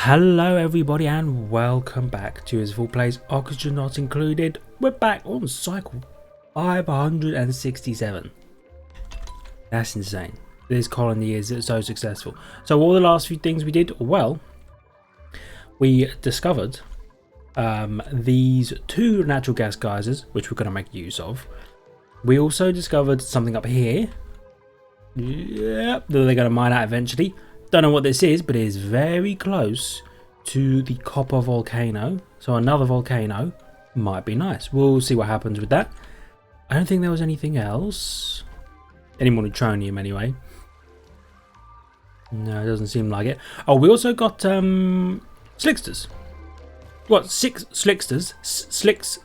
Hello everybody and welcome back to Full Plays Oxygen Not Included. We're back on cycle 567. That's insane. This colony is so successful. So all the last few things we did, well, we discovered these two natural gas geysers, which we're going to make use of. We also discovered something up here. Yep, that they're going to mine out eventually. Don't know what this is, but it is very close to the copper volcano. So another volcano might be nice. We'll see what happens with that. I don't think there was anything else. Any more neutronium anyway. No, it doesn't seem like it. Oh, we also got slicksters. What? 6 slicksters? Six.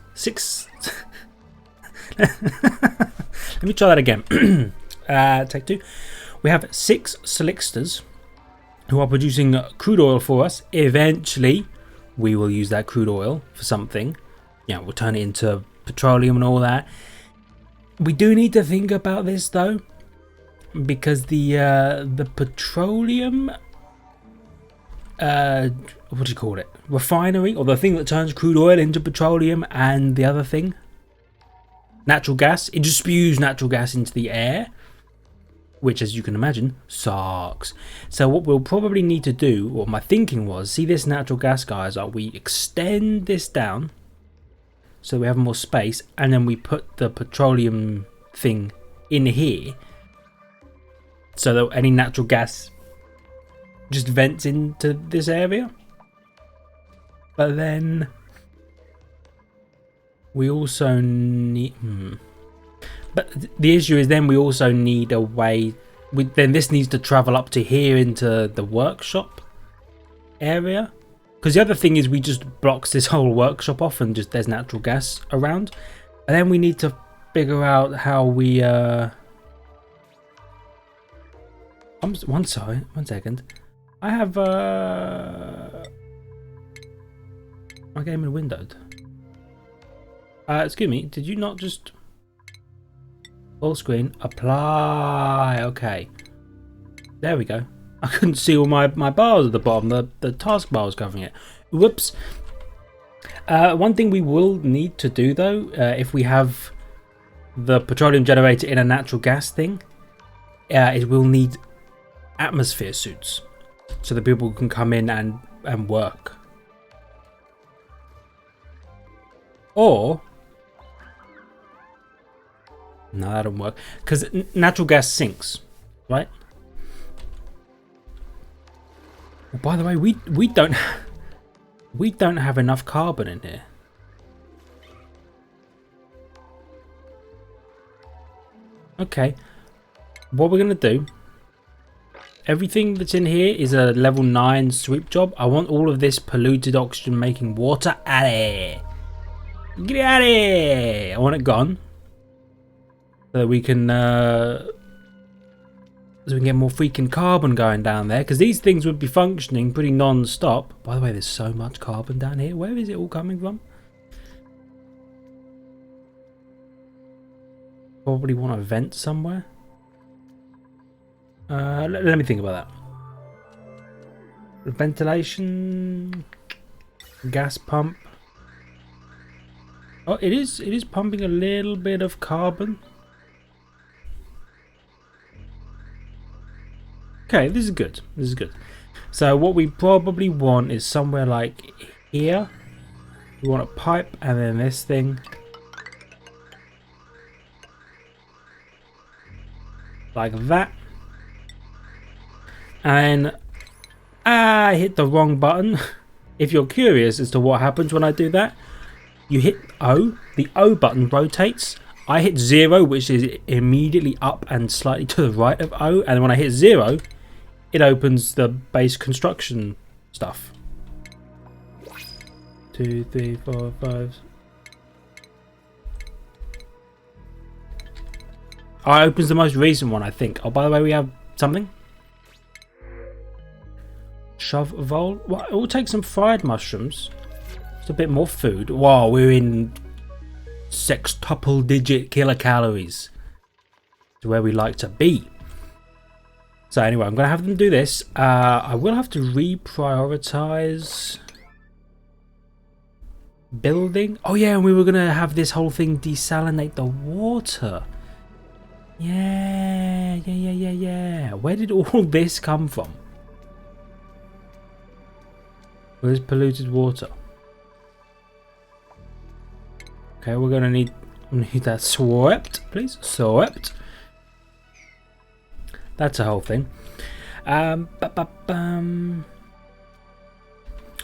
Let me try that again. Take 2. We have 6 slicksters who are producing crude oil for us. Eventually, we will use that crude oil for something. Yeah, we'll turn it into petroleum and all that. We do need to think about this though, because the petroleum, what do you call it? Refinery, or the thing that turns crude oil into petroleum, and the other thing, natural gas. It just spews natural gas into the air, which, as you can imagine, sucks. So what we'll probably need to do, what my thinking was, see this natural gas geyser, we extend this down so we have more space, and then we put the petroleum thing in here so that any natural gas just vents into this area. But then we also need... But the issue is then we also need a way, then this needs to travel up to here into the workshop area. Because the other thing is we just blocks this whole workshop off and just there's natural gas around. And then we need to figure out how we... one second. I have... my game is windowed. Excuse me, did you not just... Full screen, apply, okay. There we go. I couldn't see all my bars at the bottom, the taskbar was covering it. Whoops. One thing we will need to do though, if we have the petroleum generator in a natural gas thing, is we'll need atmosphere suits so that people can come in and work. Or... No, that don't work because natural gas sinks, right? Well, by the way, we don't have enough carbon in here. Okay, what we're gonna do? Everything that's in here is a level 9 sweep job. I want all of this polluted oxygen making water out of here. Get it out of here! I want it gone. So that we can get more freaking carbon going down there, because these things would be functioning pretty non-stop. By the way, there's so much carbon down here. Where is it all coming from? Probably want to vent somewhere. Let me think about that. Ventilation, gas pump. Oh, it is pumping a little bit of carbon. Okay, this is good. This is good. So what we probably want is somewhere like here. We want a pipe and then this thing. Like that. And I hit the wrong button. If you're curious as to what happens when I do that, you hit O. The O button rotates. I hit 0, which is immediately up and slightly to the right of O. And when I hit 0... it opens the base construction stuff. 2, 3, 4, 5. Oh, it opens the most recent one, I think. Oh, by the way, we have something. Shove vol. Well, it will take some fried mushrooms. Just a bit more food. Wow, we're in sextuple digit kilocalories. To where we like to be. So anyway, I'm going to have them do this. I will have to reprioritize building. Oh yeah, and we were going to have this whole thing desalinate the water. Yeah. Where did all this come from? Where's polluted water? Okay, we're going to need that swept, please. Swept. That's a whole thing. Oh,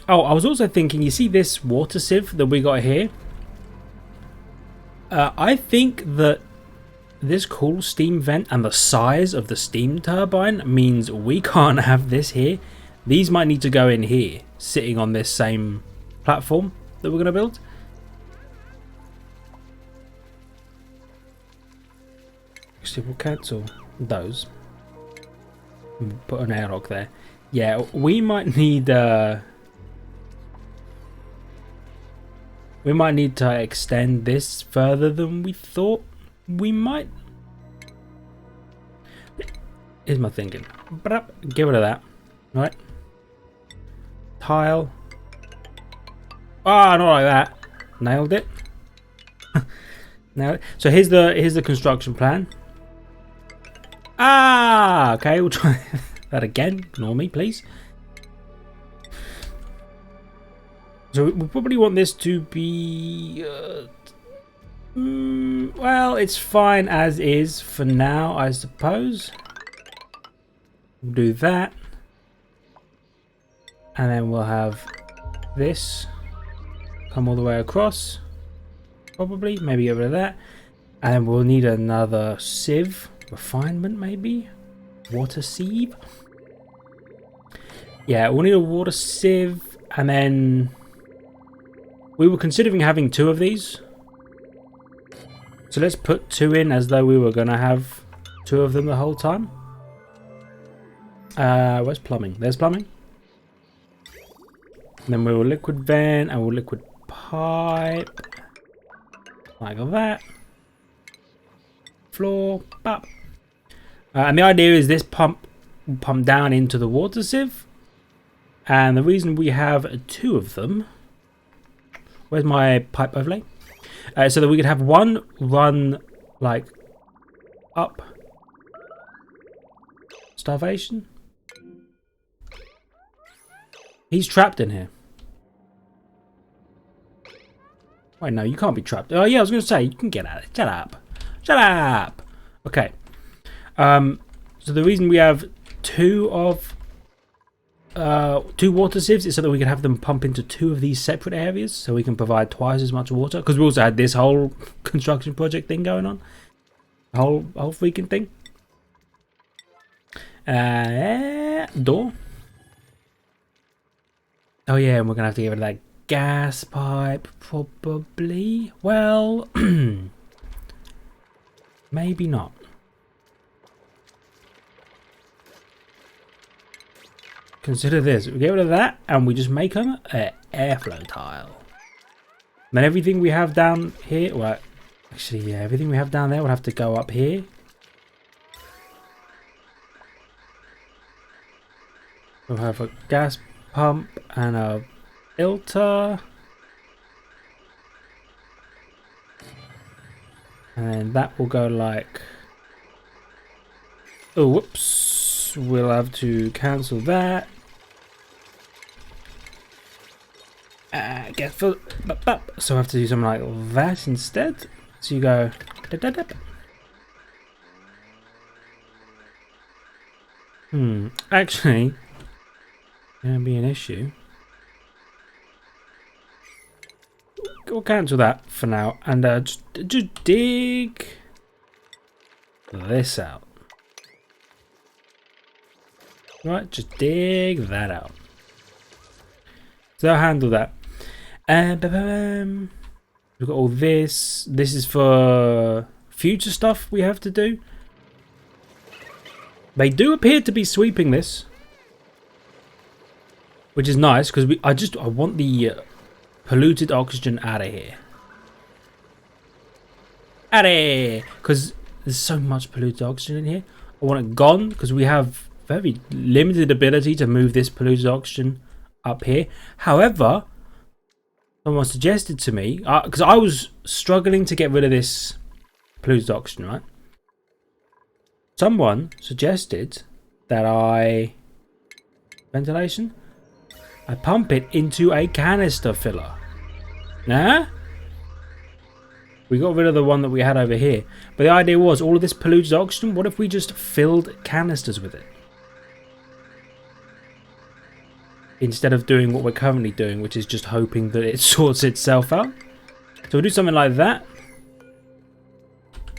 I was also thinking, you see this water sieve that we got here? I think that this cool steam vent and the size of the steam turbine means we can't have this here. These might need to go in here, sitting on this same platform that we're going to build. Actually, we'll cancel those. Put an airlock there. Yeah, we might need to extend this further than we thought we might. Here's my thinking. Get rid of that. Right. Tile. Ah, not like that. Nailed it. Nailed it. So here's the construction plan. Ah, okay, we'll try that again. Ignore me, please. So we'll probably want this to be... well, it's fine as is for now, I suppose. We'll do that. And then we'll have this come all the way across. Probably, maybe get rid of that. And then we'll need another sieve. Refinement, maybe? Water sieve? Yeah, we'll need a water sieve. And then we were considering having 2 of these. So let's put 2 in as though we were going to have 2 of them the whole time. Where's plumbing? There's plumbing. And then we will liquid vent and we'll liquid pipe. Like that. Floor, up. And the idea is this pump will pump down into the water sieve. And the reason we have 2 of them... Where's my pipe overlay? So that we could have one run, like, up. Starvation? He's trapped in here. Wait, no, you can't be trapped. Oh, yeah, I was going to say, you can get out. Shut up. Shut up. Okay. So the reason we have 2 water sieves is so that we can have them pump into 2 of these separate areas, so we can provide twice as much water. Because we also had this whole construction project thing going on, whole freaking thing. Door. Oh yeah, and we're gonna have to get rid of that gas pipe, probably. Well, maybe not. Consider this. We get rid of that and we just make them an airflow tile. And then everything we have down here, well, actually, yeah, everything we have down there will have to go up here. We'll have a gas pump and a filter. And then that will go like... Oh, whoops. We'll have to cancel that. So I have to do something like that instead. So you go... Actually, gonna be an issue. We'll cancel that for now and just dig this out. Right, just dig that out. So I'll handle that. We've got all this. This is for future stuff we have to do. They do appear to be sweeping this, which is nice because I want the polluted oxygen out of here. Out of here, because there's so much polluted oxygen in here. I want it gone because we have very limited ability to move this polluted oxygen up here. However, someone suggested to me, because I was struggling to get rid of this polluted oxygen, right? Someone suggested that ventilation, I pump it into a canister filler. Nah? We got rid of the one that we had over here. But the idea was, all of this polluted oxygen, what if we just filled canisters with it? Instead of doing what we're currently doing, which is just hoping that it sorts itself out. So we'll do something like that.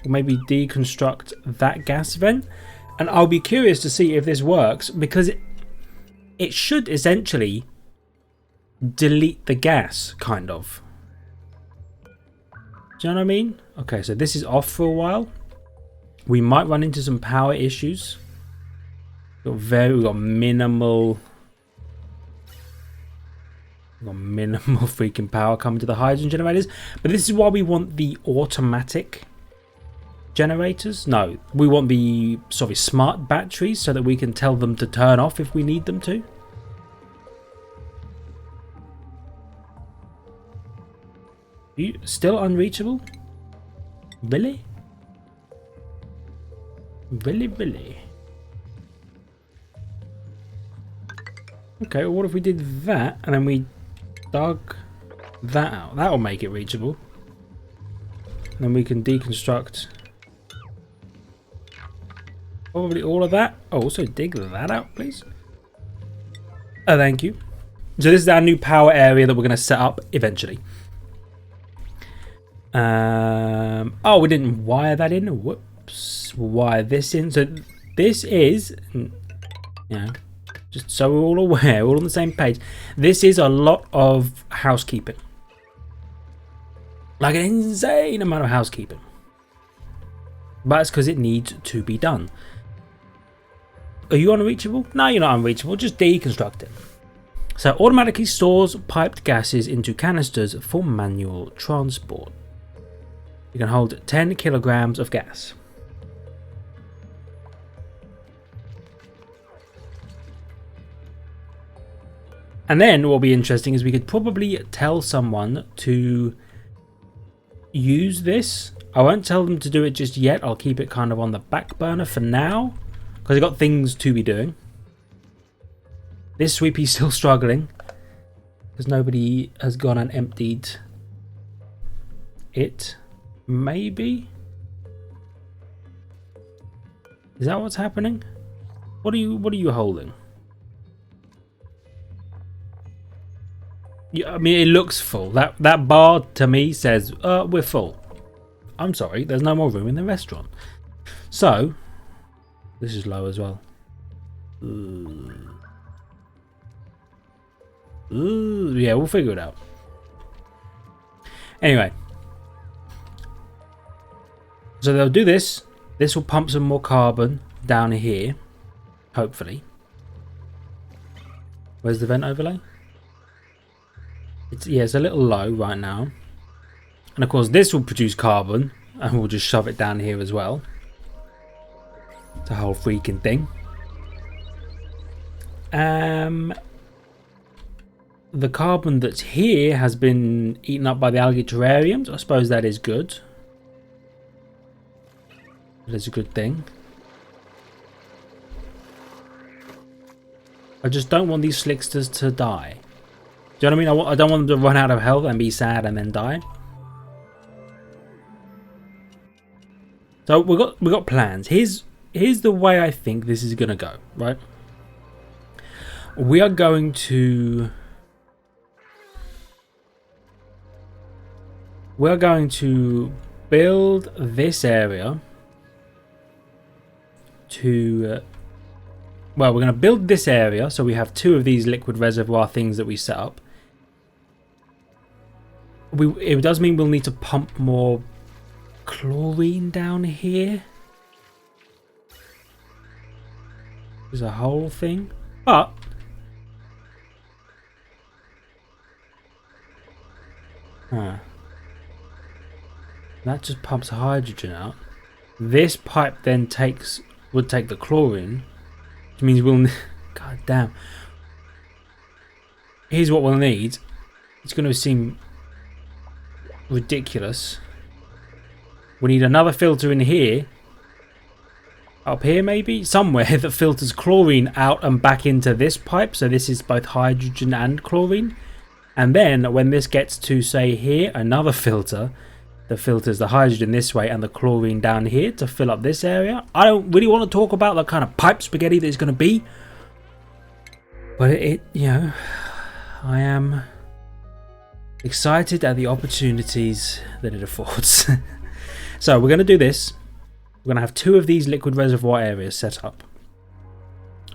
Or maybe deconstruct that gas vent. And I'll be curious to see if this works, because it should essentially delete the gas, kind of. Do you know what I mean? Okay, so this is off for a while. We might run into some power issues. We've got minimal freaking power coming to the hydrogen generators. But this is why we want the automatic generators. No, we want the smart batteries, so that we can tell them to turn off if we need them to. You still unreachable? Really? Really? Okay, well, what if we did that and then we dug that out? That'll make it reachable. Then we can deconstruct probably all of that. Oh, also dig that out, please. Oh, thank you. So this is our new power area that we're going to set up eventually. Oh, we didn't wire that in. Whoops. We'll wire this in. So this is, just so we're all aware, we're all on the same page. This is a lot of housekeeping. Like an insane amount of housekeeping. But it's because it needs to be done. Are you unreachable? No, you're not unreachable. Just deconstruct it. So automatically stores piped gases into canisters for manual transport. You can hold 10 kilograms of gas. And then what will be interesting is we could probably tell someone to use this. I won't tell them to do it just yet. I'll keep it kind of on the back burner for now, because I've got things to be doing. This sweepy's still struggling, because nobody has gone and emptied it. Maybe? Is that what's happening? What are you holding? Yeah, I mean, it looks full. That bar to me says we're full. I'm sorry, there's no more room in the restaurant. So this is low as well. Ooh, yeah, we'll figure it out. Anyway. So they'll do this. This will pump some more carbon down here. Hopefully. Where's the vent overlay? It's a little low right now. And of course this will produce carbon. And we'll just shove it down here as well. It's a whole freaking thing. The carbon that's here has been eaten up by the algae terrariums. I suppose that is good. That is a good thing. I just don't want these slicksters to die. Do you know what I mean? I don't want them to run out of health and be sad and then die. So we got plans. Here's the way I think this is gonna go. Right? We are going to build this area. Well, we're going to build this area so we have 2 of these liquid reservoir things that we set up. It does mean we'll need to pump more chlorine down here. There's a whole thing, but that just pumps hydrogen out. This pipe then would take the chlorine Which means we'll... God damn. Here's what we'll need. It's going to seem ridiculous. We need another filter in here. Up here maybe? Somewhere that filters chlorine out and back into this pipe. So this is both hydrogen and chlorine. And then when this gets to, say, here, another filter that filters the hydrogen this way and the chlorine down here to fill up this area. I don't really want to talk about the kind of pipe spaghetti that it's going to be. But you know, I am excited at the opportunities that it affords. So we're going to do this. We're going to have 2 of these liquid reservoir areas set up.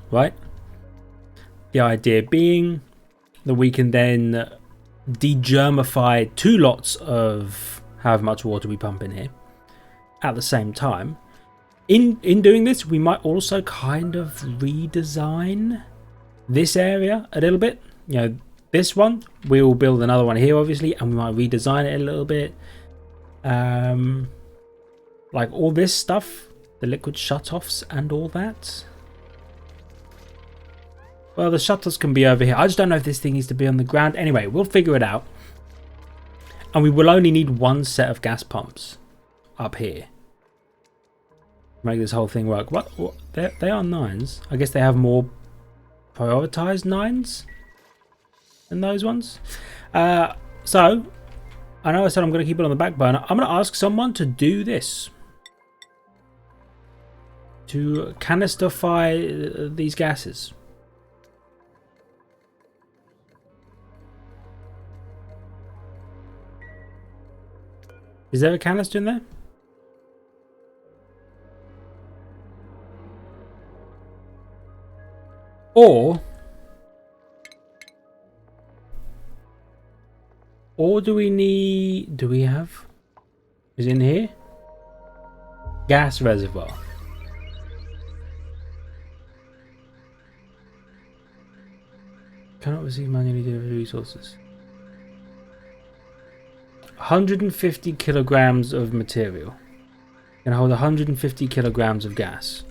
Right? The idea being that we can then degermify 2 lots of however much water we pump in here at the same time. In doing this, we might also kind of redesign this area a little bit. You know, this one, we'll build another one here obviously, and we might redesign it a little bit. Like all this stuff, the liquid shutoffs and all that. Well, the shuttles can be over here. I just don't know if this thing needs to be on the ground. Anyway, we'll figure it out. And we will only need 1 set of gas pumps up here. Make this whole thing work. What? They are 9s. I guess they have more prioritized 9s than those ones. So, I know I said I'm going to keep it on the back burner. I'm going to ask someone to do this. To canisterify these gases. Is there a canister in there? Or do we need... Do we have... Is in here? Gas reservoir. Cannot receive manually delivered resources. 150 kilograms of material. Can hold 150 kilograms of gas.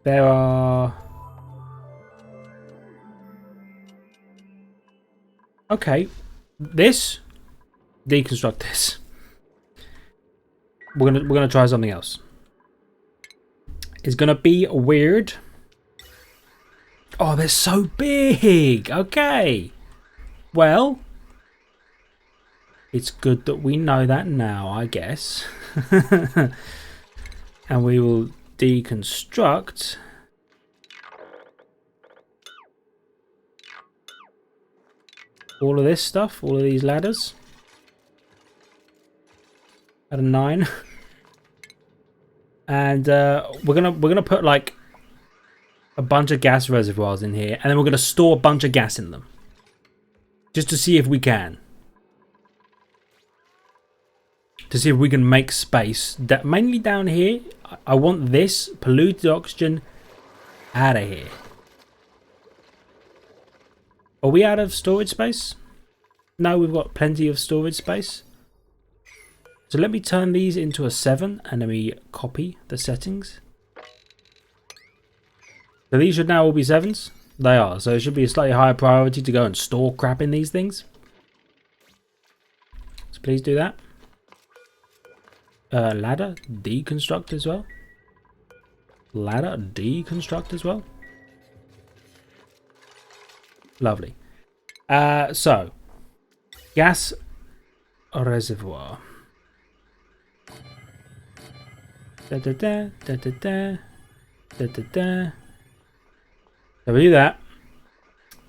There are... Okay. This. Deconstruct this. We're gonna try something else. It's gonna be weird. Oh, they're so big. Okay. Well, it's good that we know that now, I guess. And we will deconstruct all of this stuff, all of these ladders. At a 9. And we're gonna put like a bunch of gas reservoirs in here, and then we're gonna store a bunch of gas in them, just to see if we can. To see if we can make space. Mainly down here, I want this polluted oxygen out of here. Are we out of storage space? No, we've got plenty of storage space. So let me turn these into a 7 and then we copy the settings. So these should now all be 7s. They are. So it should be a slightly higher priority to go and store crap in these things. So please do that. Ladder, deconstruct as well. Ladder, deconstruct as well. Lovely. So, gas reservoir. Da da da da da da da da da. So we do that,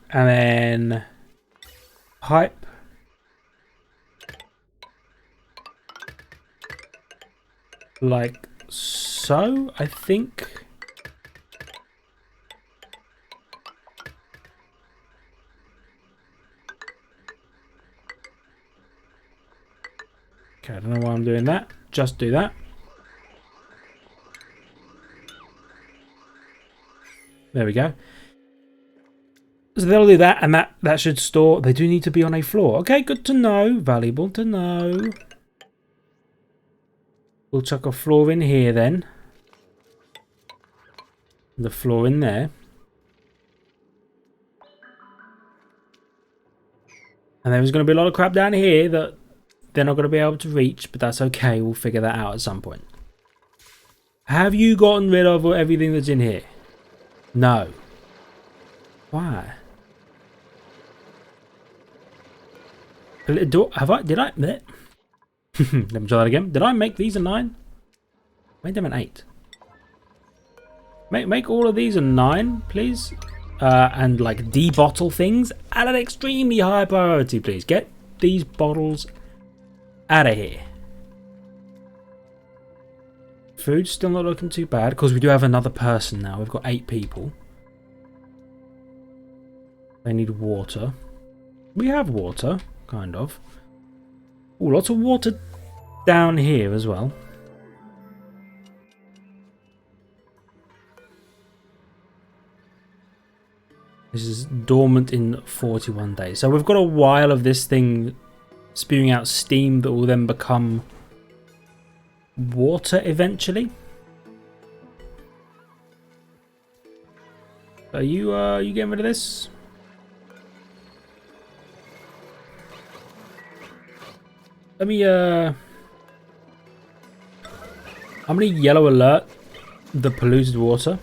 and then pipe. Like so, I think. Okay, I don't know why I'm doing that. Just do that. There we go. So they'll do that, and that should store. They do need to be on a floor. Okay, good to know. Valuable to know. We'll chuck a floor in here then. The floor in there. And there's going to be a lot of crap down here that they're not going to be able to reach, but that's okay. We'll figure that out at some point. Have you gotten rid of everything that's in here? No. Why? Did I? Let me try that again. Did I make these a 9? Made them an 8. Make all of these a 9, please. And like de-bottle things at an extremely high priority, please. Get these bottles out of here. Food's still not looking too bad because we do have another person now. We've got 8 people. They need water. We have water, kind of. Oh, lots of water down here as well. This is dormant in 41 days. So we've got a while of this thing spewing out steam that will then become water eventually. Are you getting rid of this? Let me I'm gonna yellow alert the polluted water.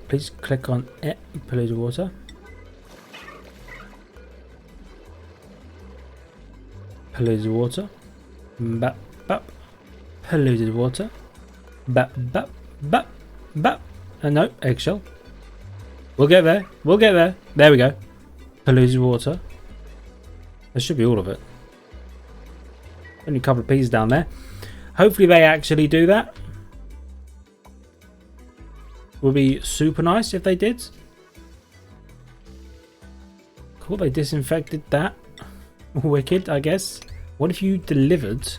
Please click on it, polluted water. Polluted water. Bap bap. Polluted water. Bap bap bap bap. No, eggshell. We'll get there. We'll get there. There we go. Polluted water. There should be all of it. Only a couple of pieces down there. Hopefully they actually do that. Would be super nice if they did. Cool, they disinfected that. Wicked, I guess. What if you delivered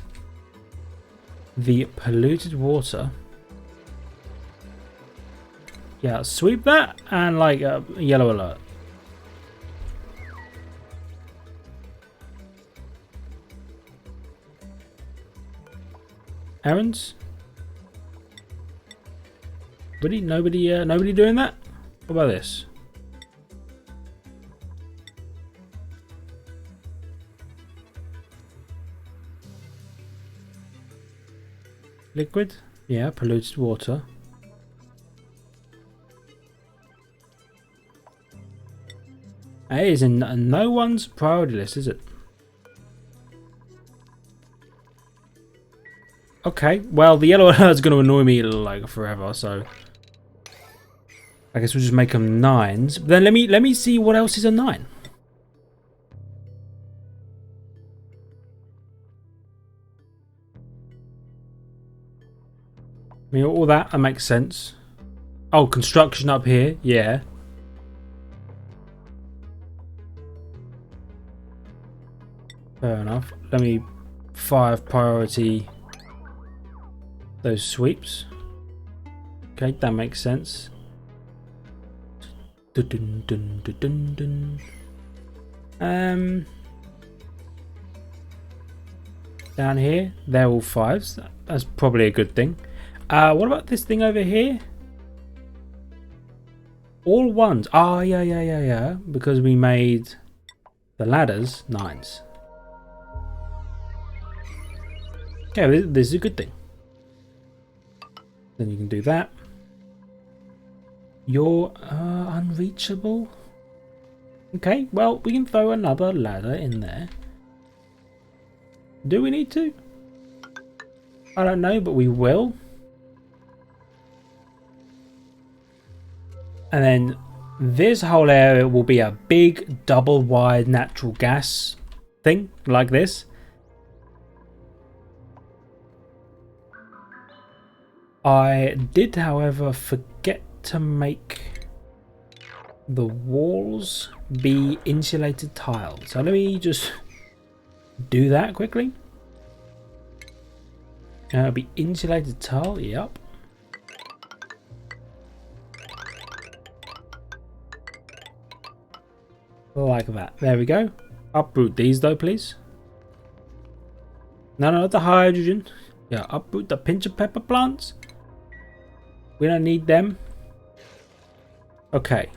the polluted water? Yeah, sweep that and like a yellow alert. Errands? Really? Nobody doing that? What about this? Liquid? Yeah, polluted water. It is in no one's priority list, is it? Okay, well, the yellow alert is going to annoy me like forever, so I guess we'll just make them 9s. But then let me see what else is a 9. I mean, all that makes sense. Oh, construction up here, yeah. Fair enough. Let me 5 priority those sweeps. Okay, that makes sense. Dun, dun, dun, dun, dun. Down here, they're all 5s. That's probably a good thing. What about this thing over here? All 1s. Oh, yeah. Because we made the ladders 9s. Okay, this is a good thing. Then you can do that. You're unreachable. Okay, well, we can throw another ladder in there. Do we need to? I don't know, but we will. And then this whole area will be a big double wide natural gas thing like this. I did, however, forget to make the walls be insulated tile. So let me just do that quickly. It'll be insulated tile, yep. Like that. There we go. Uproot these though, please. No, not the hydrogen. Yeah, uproot the pinch of pepper plants. We don't need them. Okay.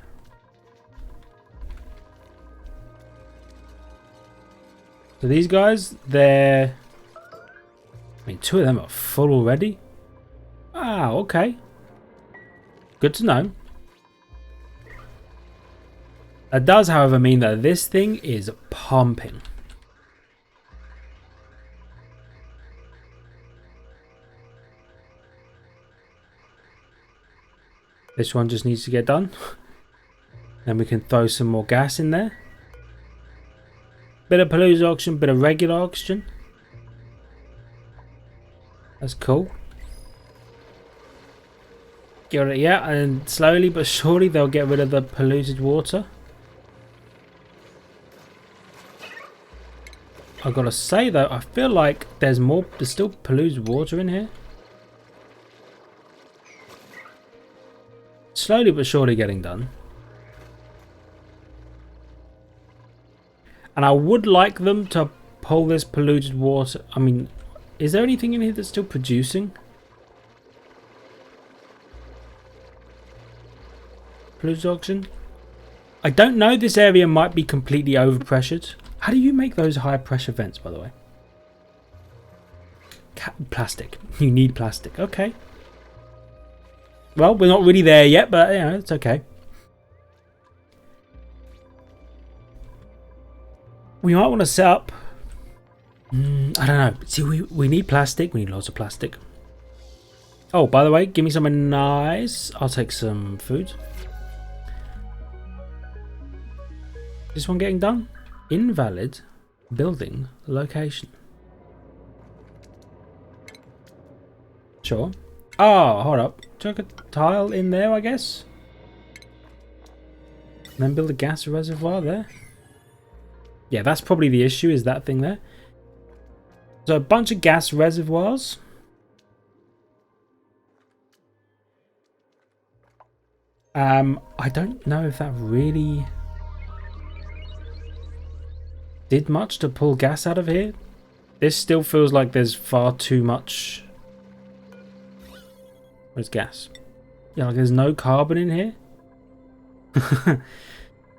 So these guys, they're... I mean, 2 of them are full already. Ah, okay. Good to know. That does, however, mean that this thing is pumping. This one just needs to get done. Then we can throw some more gas in there. Bit of polluted oxygen, bit of regular oxygen. That's cool. Get rid of, yeah, and slowly but surely they'll get rid of the polluted water. I've got to say though, I feel like there's still polluted water in here. Slowly but surely getting done. And I would like them to pull this polluted water. I mean, is there anything in here that's still producing? Polluted oxygen? I don't know, this area might be completely overpressured. How do you make those high pressure vents, by the way? Plastic. You need plastic. Okay. Well, we're not really there yet, but you know, it's okay. We might want to set up... I don't know. See, we need plastic. We need lots of plastic. Oh, by the way, give me something nice. I'll take some food. This one getting done? Invalid building location. Sure. Oh, hold up. Chuck a tile in there, I guess. And then build a gas reservoir there. Yeah, that's probably the issue, is that thing there. So a bunch of gas reservoirs. I don't know if that really did much to pull gas out of here. This still feels like there's far too much. Where's gas? Yeah, like there's no carbon in here.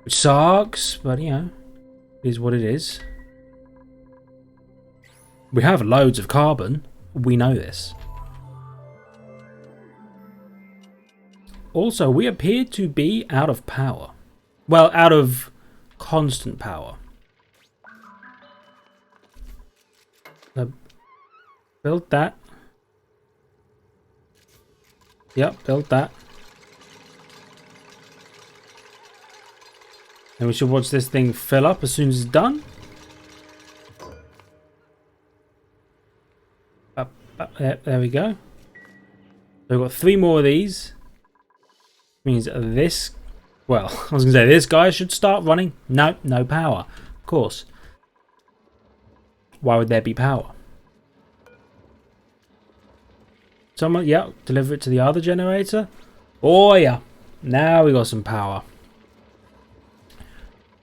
Which sucks, but you know, it is what it is. We have loads of carbon. We know this. Also, we appear to be out of power. Well, out of constant power. So, build that. Yep, build that. And we should watch this thing fill up as soon as it's done. Up, there we go. So we've got 3 more of these. Means this, well, I was going to say this guy should start running. No, no power. Of course. Why would there be power? Someone, yeah, deliver it to the other generator. Oh yeah, now we got some power.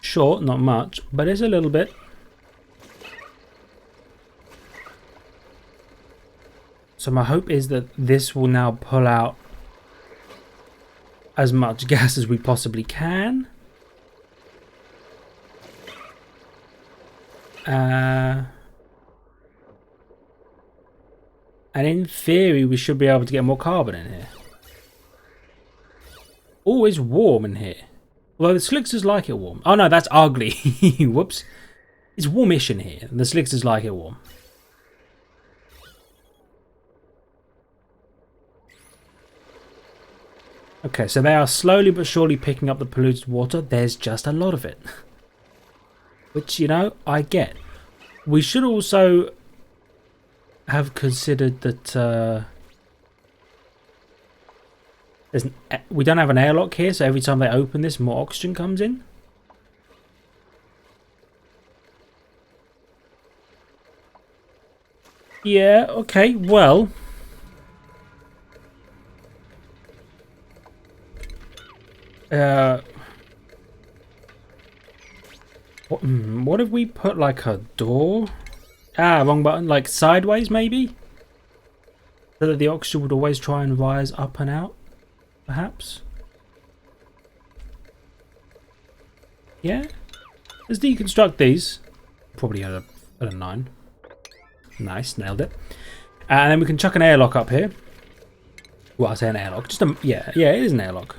Sure, not much, but it's a little bit. So my hope is that this will now pull out as much gas as we possibly can. And in theory, we should be able to get more carbon in here. Oh, it's warm in here. Although the slicksters like it warm. Oh no, that's ugly. Whoops. It's warmish in here. And the slicksters like it warm. Okay, so they are slowly but surely picking up the polluted water. There's just a lot of it. Which, you know, I get. We should also have considered that we don't have an airlock here, so every time they open this, more oxygen comes in. Yeah, okay, well... what if we put like a door Ah, wrong button. Like sideways, maybe? So that the oxygen would always try and rise up and out, perhaps? Yeah? Let's deconstruct these. Probably at a 9. Nice, nailed it. And then we can chuck an airlock up here. Well, I say an airlock. Just a... Yeah, it is an airlock.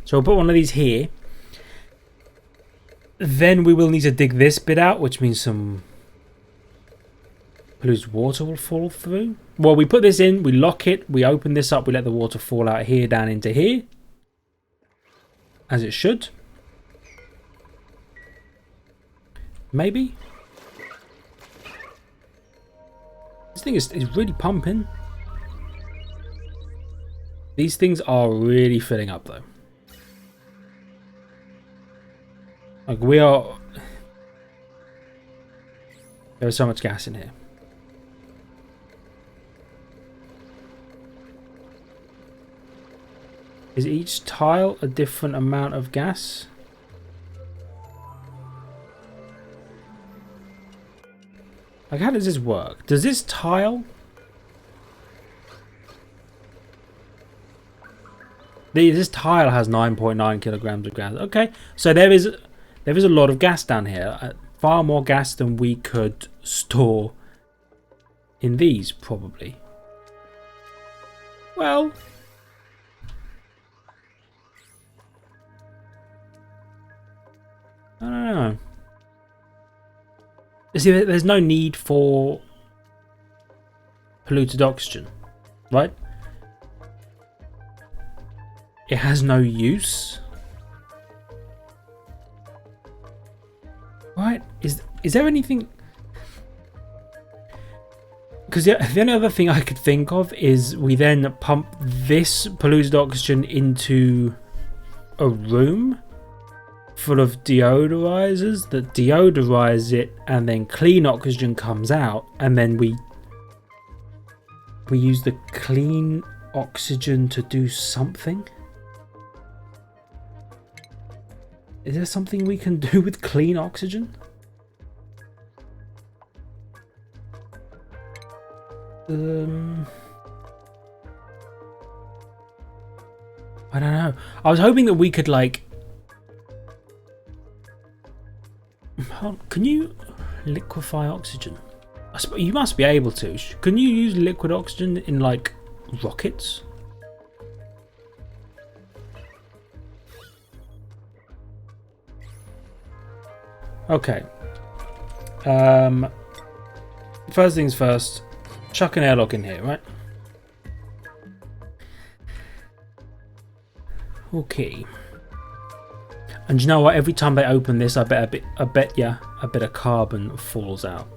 So we'll put one of these here. Then we will need to dig this bit out, which means some polluted water will fall through. Well, we put this in, we lock it, we open this up, we let the water fall out here down into here. As it should. Maybe. This thing is really pumping. These things are really filling up though. Like we are... There's so much gas in here. Is each tile a different amount of gas? Like, how does this work? Does this tile... This tile has 9.9 kilograms of gas. Okay, so there is a lot of gas down here. Far more gas than we could store in these, probably. Well... I don't know. You see, there's no need for polluted oxygen, right? It has no use. Right? Is there anything... Because the only other thing I could think of is we then pump this polluted oxygen into a room full of deodorizers that deodorize it, and then clean oxygen comes out, and then we use the clean oxygen to do something. Is there something we can do with clean oxygen? I don't know. I was hoping that we could like... Can you liquefy oxygen? You must be able to. Can you use liquid oxygen in like rockets? Okay. First things first. Chuck an airlock in here, right? Okay. And you know what? Every time they open this, I bet a bit of carbon falls out.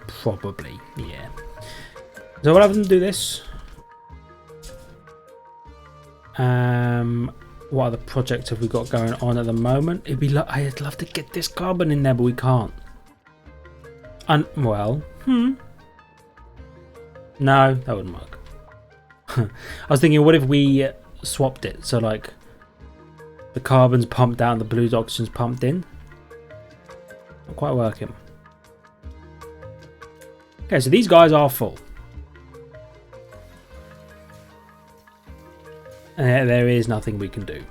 Probably, yeah. So what happens to do this? What other projects have we got going on at the moment? It'd be like I'd love to get this carbon in there, but we can't. Well, no, that wouldn't work. I was thinking, what if we swapped it? So like, the carbon's pumped out and the blue oxygen's pumped in. Not quite working. Okay, so these guys are full. And there is nothing we can do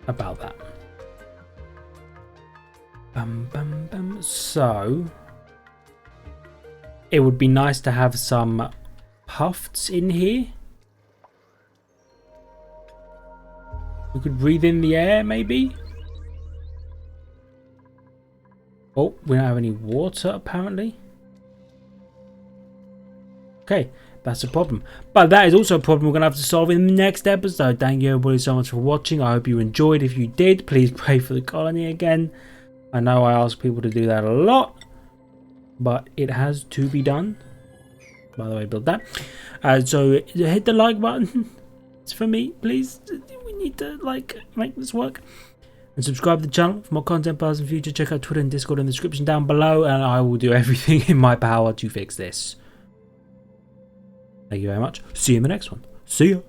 about that. So, it would be nice to have some puffs in here. We could breathe in the air, maybe. Oh, we don't have any water, apparently. Okay, that's a problem. But that is also a problem we're going to have to solve in the next episode. Thank you everybody so much for watching. I hope you enjoyed. If you did, please pray for the colony again. I know I ask people to do that a lot, but it has to be done. By the way, build that. So hit the like button. It's for me, please. We need to make this work. And subscribe to the channel for more content past and future. Check out Twitter and Discord in the description down below, and I will do everything in my power to fix this. Thank you very much. See you in the next one. See ya.